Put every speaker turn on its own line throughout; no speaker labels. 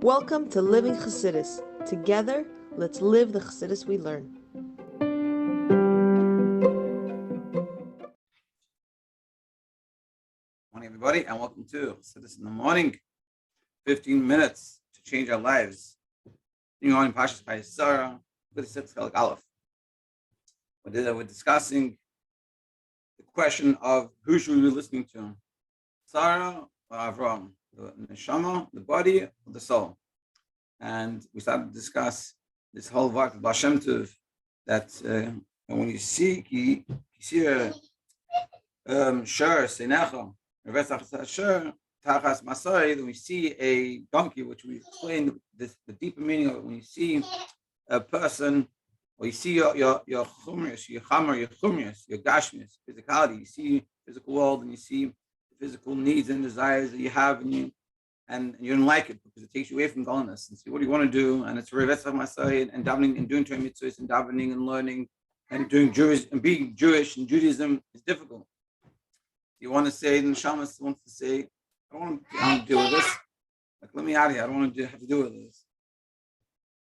Welcome to Living Chassidus. Together, let's live the Chassidus we learn.
Morning, everybody, and welcome to Chassidus in the Morning. 15 minutes to change our lives. Continuing on in Parshas Chayei, with 6 Chelek Aleph. We're discussing the question of who should we be listening to, Sarah or Avram, the neshama, the body, or the soul. And we started to discuss this whole work of Baal Shem Tov, that when you see Shiur Seinecha, then we see a donkey, which we explained the deeper meaning of it. When you see a person, or you see your chumrius, your chamar, your chumrius, your gashmius, physicality, you see physical world, and you see the physical needs and desires that you have, and you don't like it because it takes you away from godliness. And see what do you want to do, and it's revetzach masay and davening and doing Torah mitzvahs and davening and learning and doing Jewish and being Jewish and Judaism is difficult. You want to say, the neshama wants to say, I don't want to deal with this. Like, let me out of here. I don't want to have to deal with this.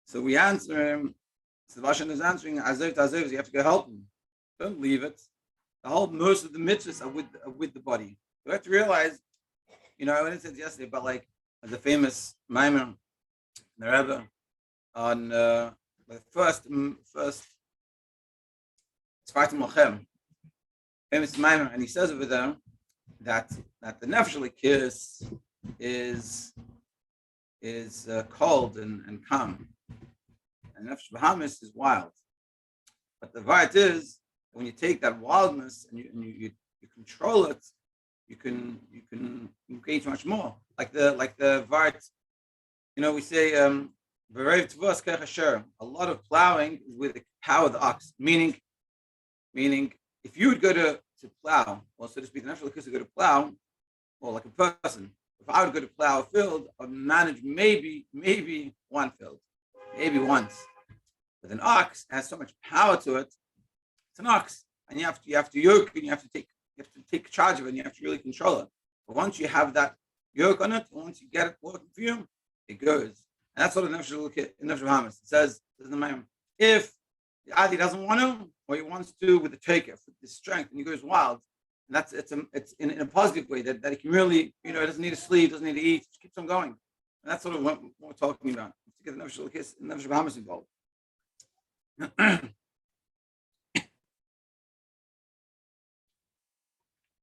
So we answer him. Sebastian is answering, Azev, you have to go help him. Don't leave it. Most of the mitzvahs are with the body. You have to realize, when it said yesterday about like the famous Maimer, the Rebbe, on the first Sfartim Lochem, famous Maimer, and he says over there that the nefesh kiss is cold and calm, and nefesh bahamis is wild. But the vart is when you take that wildness and you control it, you can create much more. Like the vart, we say a lot of plowing is with the power of the ox, meaning if you would go to plow, or so to speak, the natural kiss would go to plow, or like a person. If I would go to plow a field, I would manage maybe one field, maybe once. But an ox has so much power to it. It's an ox, and you have to yoke, and you have to take charge of it, and you have to really control it. But once you have that yoke on it, once you get it working for you, it goes. And that's what the nefesh Bahamas. It says in the Maimon, if the Adi doesn't want to, or he wants to with the takeoff, with the strength, and he goes wild, and it's in a positive way that he can really, it doesn't need to sleep, doesn't need to eat, just keeps on going. And that's sort of what we're talking about. To get the nefesh Bahamas involved.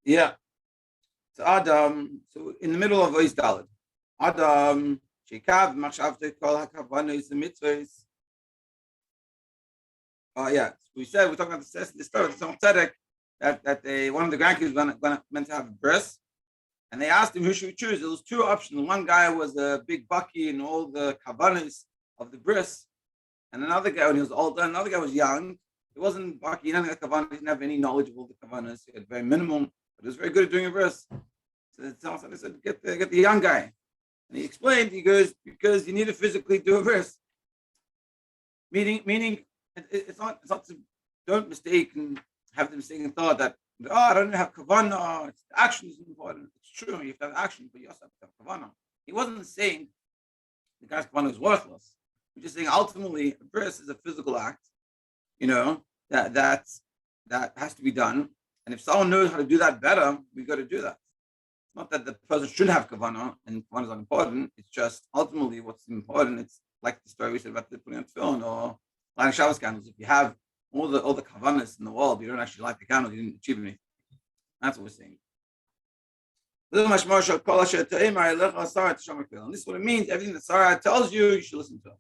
Yeah. So Adam, so in the middle of Ois Daled, Adam, Shekav, Machshavte, Kol HaKavana is the mitzvahs. So we said, we're talking about the story of the Tzemach Tzedek, that one of the grandkids meant to have a bris, and they asked him who should we choose. There was two options. One guy was a big bucky and all the kavanas of the bris, and another guy, when he was older, another guy was young. He wasn't bucky, he didn't have kavanas, he didn't have any knowledge of all the kavanas. He had very minimum, but he was very good at doing a bris. So the Tzemach Tzedek said, get the young guy. And he explained, he goes, because you need to physically do a bris. Meaning, it's not to, don't mistake and have the mistaken thought that, I don't have kavanah, action is important. It's true, you have to have action, but you also have to have kavanah. He wasn't saying the guy's kavanah is worthless. He's just saying ultimately a bris is a physical act, that has to be done. And if someone knows how to do that better, we got to do that. It's not that the person should have kavanah and kavanah is not important. It's just ultimately what's important. It's like the story we said about the putting on tefillin or lighting Shabbos candles. If you have all the kavanas in the world, you don't actually light the candles, you didn't achieve anything. That's what we're saying. And this is what it means. Everything that Sarah tells you, you should listen to.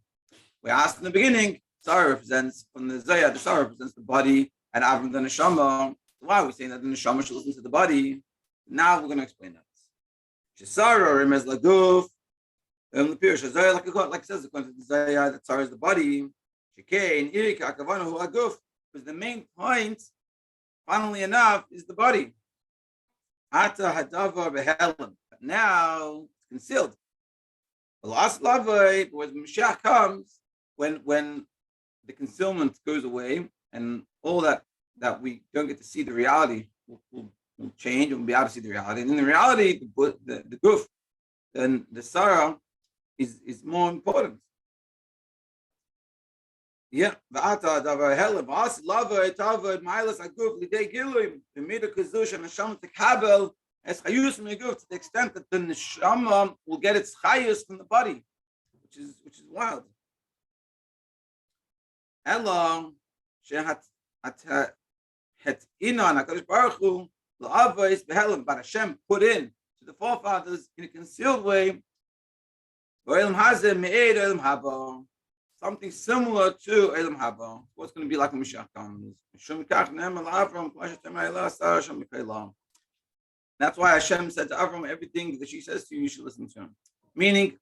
We asked in the beginning, Sarah represents, from the Zayah, the Sarah represents the body, and Avram the neshama. Why are we saying that the neshama should listen to the body? Now we're going to explain that. Sarah remez laguf, like it says, according to the Zayah, that Sarah is the body. Because the main point, funnily enough, is the body. But now it's concealed. The last lava, when Mashiach comes, when the concealment goes away, and all that we don't get to see the reality will change, and we'll be able to see the reality. And in the reality, the guf, then the Sarah is more important. Yeah, va'ata davar helam as lava etavad milas aguf lidei giluim the mida kazush and neshama tekabel as chayus meguf to the extent that the neshama will get its chayus from the body, which is wild. Ela shehat at het inan Hakadosh Baruch Hu la'avos behelam, but Hashem put in to the forefathers in a concealed way. Olam hazeh me'ed olam haba. Something similar to Elam Haba. What's going to be like when Mashiach comes? That's why Hashem said to Avram, everything that she says to you, you should listen to him. Meaning,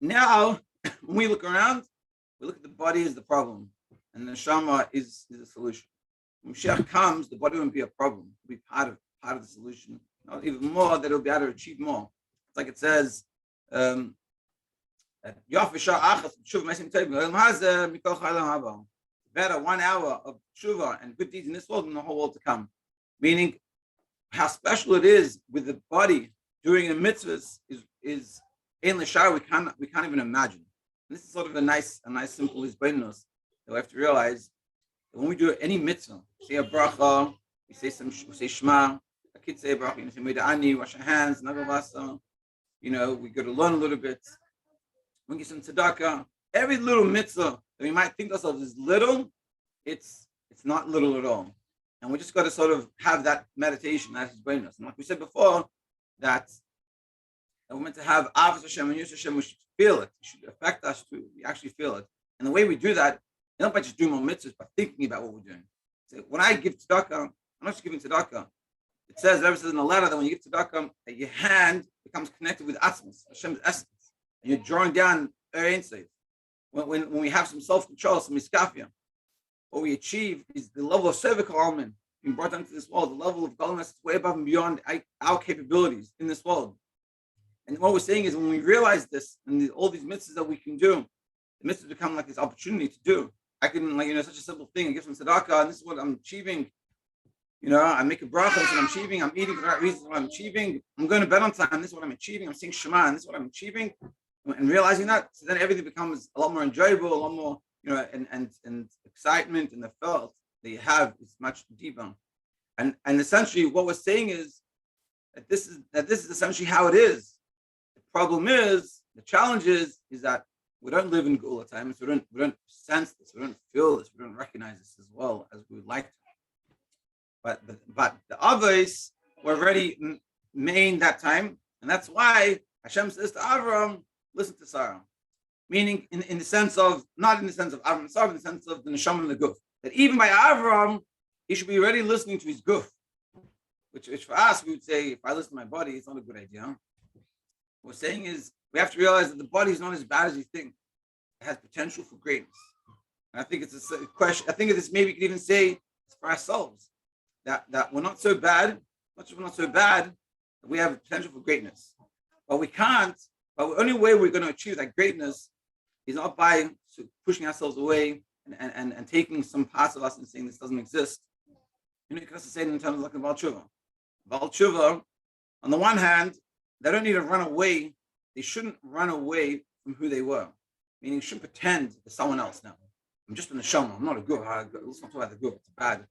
now when we look around, we look at the body as the problem, and the neshama is the solution. When Mashiach comes, the body won't be a problem; it'll be part of the solution. Not even more, that it'll be able to achieve more. It's like it says. Better 1 hour of tshuva and good deeds in this world than the whole world to come. Meaning, how special it is with the body doing the mitzvahs is in the Shiur we can't even imagine. And this is sort of a nice simple hisbonenus that we have to realize that when we do any mitzvah, say a bracha, we say Shema, a kid say a bracha, you say Meda'ani, wash your hands, nagavasa. We go to learn a little bit. We get some tzedakah. Every little mitzvah that we might think ourselves is little, it's not little at all. And we just got to sort of have that meditation, that is brain us. And like we said before, that we're meant to have Avos Hashem and Yus Hashem, we should feel it. It should affect us too. We actually feel it. And the way we do that, not by just doing more mitzvahs, but thinking about what we're doing. So when I give tzedakah, I'm not just giving tzedakah. It says in the letter that when you give tzedakah, that your hand becomes connected with Atzmos, Hashem's essence. And you're drawing down insight. When we have some self-control, some iskafia, what we achieve is the level of cervical almond being brought into this world, the level of godliness way above and beyond our capabilities in this world. And what we're saying is when we realize this and all these mitzvahs that we can do, the mitzvahs become like this opportunity to do. I can, such a simple thing, I give some tzedakah, and this is what I'm achieving. I make a bracha, this is what I'm achieving. I'm eating for the right reasons, what I'm achieving. I'm going to bed on time, this is what I'm achieving. I'm saying Shema, and this is what I'm achieving. And realizing that, so then everything becomes a lot more enjoyable, a lot more, and excitement and the felt that you have is much deeper. And essentially, what we're saying is that this is essentially how it is. The problem is, the challenge is that we don't live in Geula time, so we don't sense this, we don't feel this, we don't recognize this as well as we would like to. But the others were already made that time, and that's why Hashem says to Avram, listen to Sarah, meaning in the sense of, not in the sense of Avram and Sarah, in the sense of the neshama and the guf. That even by Avram, he should be already listening to his guf, which for us, we would say, if I listen to my body, it's not a good idea. What we're saying is, we have to realize that the body is not as bad as you think. It has potential for greatness. And I think it's a question, I think this maybe we could even say for ourselves, that we're not so bad, much of we're not so bad, that we have potential for greatness. But we can't. But the only way we're going to achieve that greatness is not by pushing ourselves away and taking some parts of us and saying this doesn't exist. You can also say it in terms of like a Baal Tshuva. Baal Tshuva, on the one hand, they don't need to run away. They shouldn't run away from who they were. Meaning, you shouldn't pretend they're someone else now. I'm just an neshama. I'm not a guf. Let's not talk about the guf. It's bad.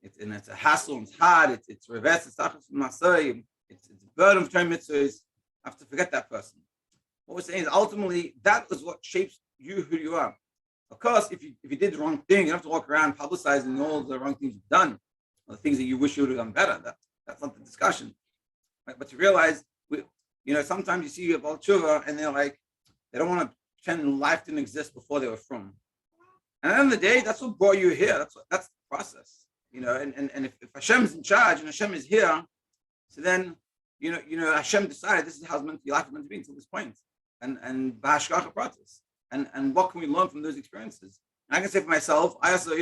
It's a hassle. It's hard. It's reverse. It's masay. It's a burden of time mitzvahs. I have to forget that person. What we're saying is ultimately that is what shapes you, who you are. Of course, if you did the wrong thing, you don't have to walk around publicizing all the wrong things you've done, or the things that you wish you would have done better. That's not the discussion. Right? But to realize, sometimes you see a Baal Tshuva and they're like, they don't want to pretend life didn't exist before they were from. And at the end of the day, that's what brought you here. That's the process. And if Hashem's in charge and Hashem is here, so then Hashem decided this is how your life is meant to be until this point. And b'hashgacha pratis. And what can we learn from those experiences? And I can say for myself, I also,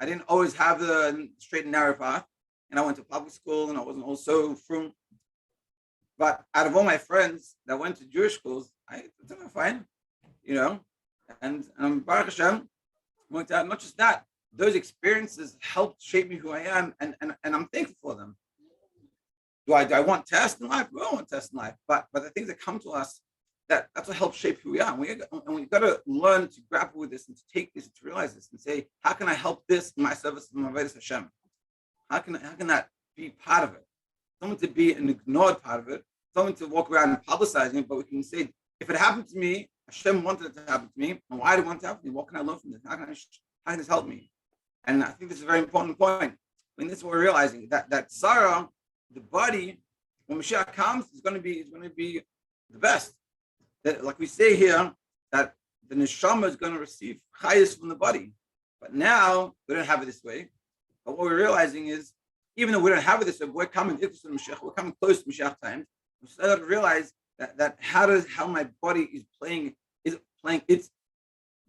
I didn't always have the straight and narrow path. And I went to public school and I wasn't also frum. But out of all my friends that went to Jewish schools, I did fine, and Baruch Hashem, not just that, those experiences helped shape me who I am, and I'm thankful for them. Do I want tests in life? We don't want tests in life. But the things that come to us, that's what helps shape who we are. And we got to learn to grapple with this and to take this and to realize this and say, how can I help this in my service in my Avodas Hashem? How can that be part of it? Someone to be an ignored part of it, someone to walk around and publicizing it, but we can say, if it happened to me, Hashem wanted it to happen to me, and why did it want it to happen to me? What can I learn from this? How can this help me? And I think this is a very important point. I mean, this is what we're realizing, that Sarah, the body, when Mashiach comes, is going to be the best. That, like we say here, that the neshama is going to receive chayes from the body. But now we don't have it this way. But what we're realizing is, even though we don't have it this way, we're coming close to Mashiach time. We start to realize that how my body is playing its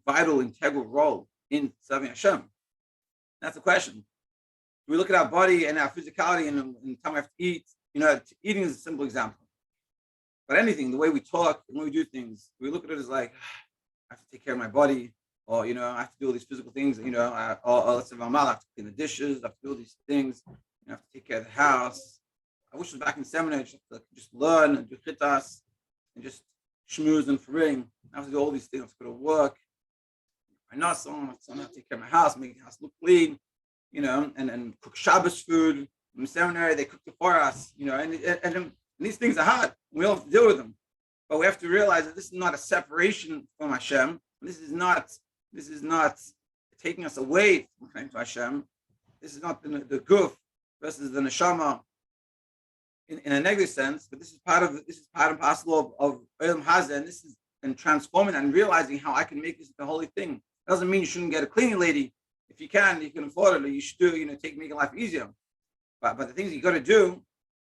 vital, integral role in serving Hashem. That's the question. We look at our body and our physicality and the time we have to eat. Eating is a simple example. But anything, the way we talk, the way we do things, we look at it as like, I have to take care of my body, or I have to do all these physical things. Or let's say I have to clean the dishes, I have to do all these things. I have to take care of the house. I wish I was back in seminary, just learn and do chitas and just schmooze and fring. I have to do all these things. I have to go to work. I know someone have to take care of my house, make the house look clean, and cook Shabbos food. In the seminary, they cook it for us, and these things are hard. We all have to deal with them. But we have to realize that this is not a separation from Hashem. This is not taking us away from Hashem. This is not the guf versus the neshama in a negative sense, but this is part and parcel of Olam Hazeh, and this is and transforming and realizing how I can make this the holy thing. Doesn't mean you shouldn't get a cleaning lady. If you can afford it, or you should do, make life easier. But the things you got to do,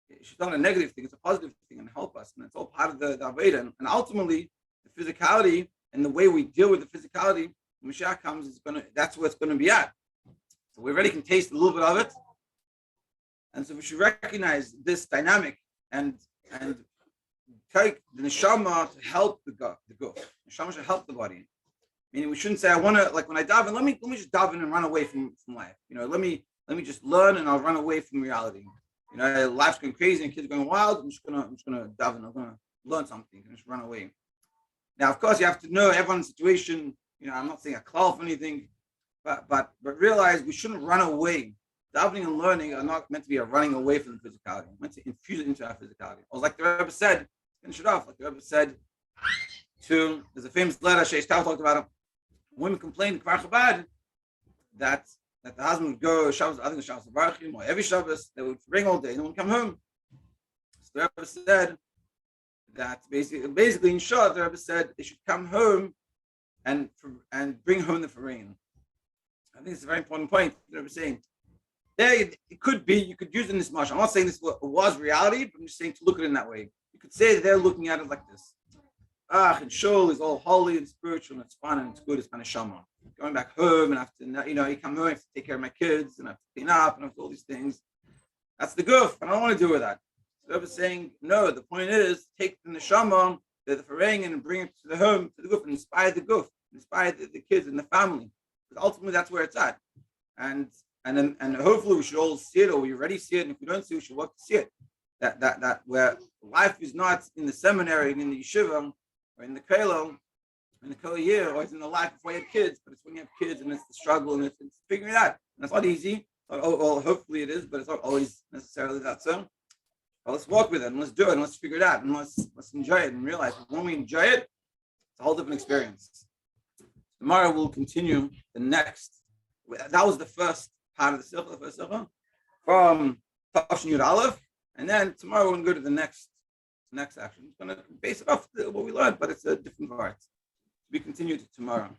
it's not a negative thing, it's a positive thing and help us. And it's all part of the Aveda. And ultimately, the physicality and the way we deal with the physicality, when Mashiach comes, that's where it's going to be at. So we already can taste a little bit of it. And so we should recognize this dynamic and take the neshama to help the guf. Neshama should help the body. Meaning we shouldn't say, I want to, like when I daven, let me just daven and run away from life. Let me just learn and I'll run away from reality. Life's going crazy and kids are going wild. I'm just gonna daven. I'm gonna learn something and just run away. Now, of course, you have to know everyone's situation. I'm not saying a klal for anything, but realize we shouldn't run away. Davening and learning are not meant to be a running away from the physicality. We're meant to infuse it into our physicality. Or like the Rebbe said, finish it off. Like the Rebbe said, there's a famous letter Sheish Tau talked about it. Women complained in Kfar Chabad that the husband would go Shabbos, I think Shabbos Barachim, or every Shabbos, they would ring all day, no one come home. So the Rebbe said that basically in short, the Rebbe said they should come home and bring home the Farin. I think it's a very important point. The Rebbe saying, it could be, you could use it in this marsh. I'm not saying this was reality, but I'm just saying to look at it in that way. You could say they're looking at it like this. And Shul is all holy and spiritual and it's fun and it's good, it's kind of shama. Going back home and after, you come home, I have to take care of my kids and I have to clean up and I have to do all these things. That's the goof. I don't want to do with that. So I was saying, no, the point is take the neshama, the farang, and bring it to the home, to the goof, and inspire the goof, inspire the kids and the family. Because ultimately that's where it's at. And hopefully we should all see it, or we already see it, and if we don't see it, we should work to see it. That where life is not in the seminary and in the yeshiva or in the kollel, in the kollel year, or it's in the life before you have kids, but it's when you have kids and it's the struggle and it's figuring it out. And it's not easy. Well, hopefully it is, but it's not always necessarily that so. But let's walk with it and let's do it and let's figure it out and let's enjoy it and realize that when we enjoy it, it's a whole different experience. Tomorrow we'll continue the next. That was the first part of the Sikha, from Tafshin Yud Aleph, and then tomorrow we're going to go to the next action. It's going to base it off what we learned, but it's a different part. We continue to tomorrow.